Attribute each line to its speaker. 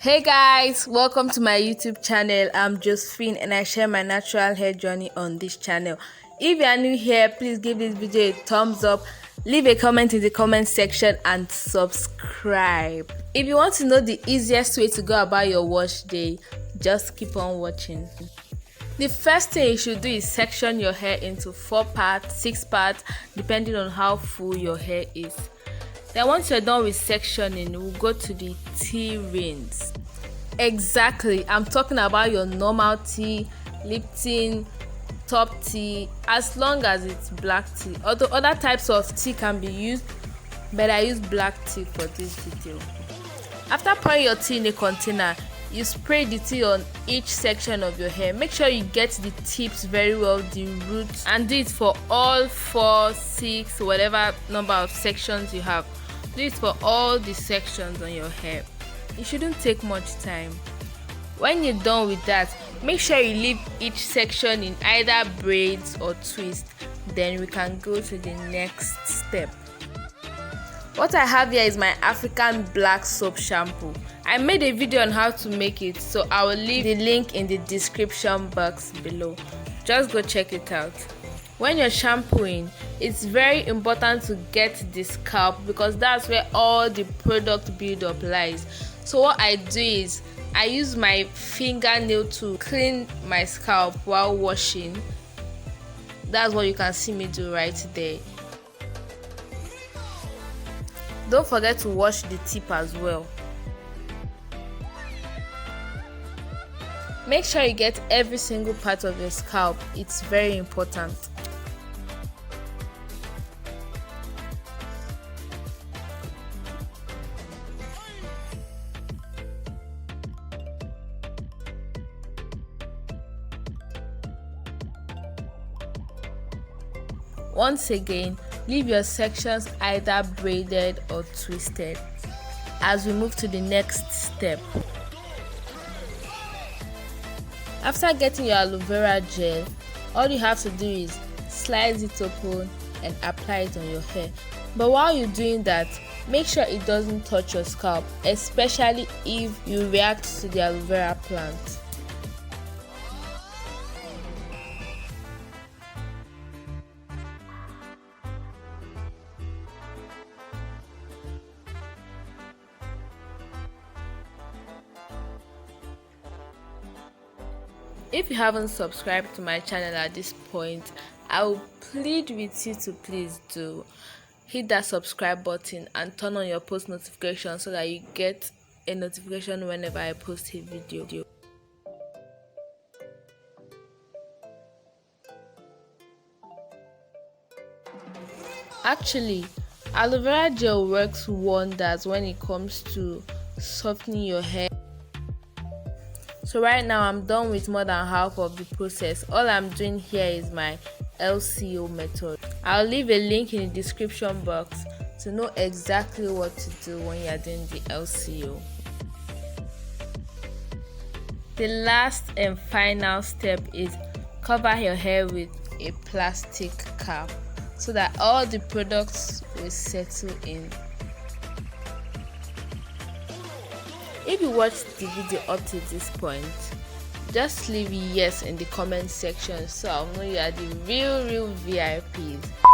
Speaker 1: Hey guys, welcome to my YouTube channel. I'm Josephine and I share my natural hair journey on this channel. If you are new here, please give this video a thumbs up, leave a comment in the comment section and subscribe. If you want to know the easiest way to go about your wash day, just keep on watching. The first thing you should do is section your hair into 4 parts, 6 parts, depending on how full your hair is. Then once you're done with sectioning, we'll go to the T-rings. Exactly, I'm talking about your normal tea, lip tea, top tea, as long as it's black tea. Although other types of tea can be used, but I use black tea for this video. After pouring your tea in a container, you spray the tea on each section of your hair. Make sure you get the tips very well, the roots, and do it for all 4, 6, whatever number of sections you have. Do it for all the sections on your hair. It shouldn't take much time. When you're done with that, make sure you leave each section in either braids or twists. Then we can go to the next step. What I have here is my African black soap shampoo. I made a video on how to make it, so I will leave the link in the description box below. Just go check it out. When you're shampooing, it's very important to get the scalp because that's where all the product buildup lies. So what I do is I use my fingernail to clean my scalp while washing. That's what you can see me do right there. Don't forget to wash the tip as well. Make sure you get every single part of your scalp. It's very important. Once again, leave your sections either braided or twisted as we move to the next step. After getting your aloe vera gel, all you have to do is slice it open and apply it on your hair. But while you're doing that, make sure it doesn't touch your scalp, especially if you react to the aloe vera plant. If you haven't subscribed to my channel at this point, I will plead with you to please do. Hit that subscribe button and turn on your post notifications so that you get a notification whenever I post a video. Actually, aloe vera gel works wonders when it comes to softening your hair. So right now I'm done with more than half of the process. All I'm doing here is my LCO method. I'll leave a link in the description box to know exactly what to do when you're doing the LCO. The last and final step is cover your hair with a plastic cap so that all the products will settle in. If you watched the video up to this point, just leave yes in the comment section so I'll know you are the real VIPs.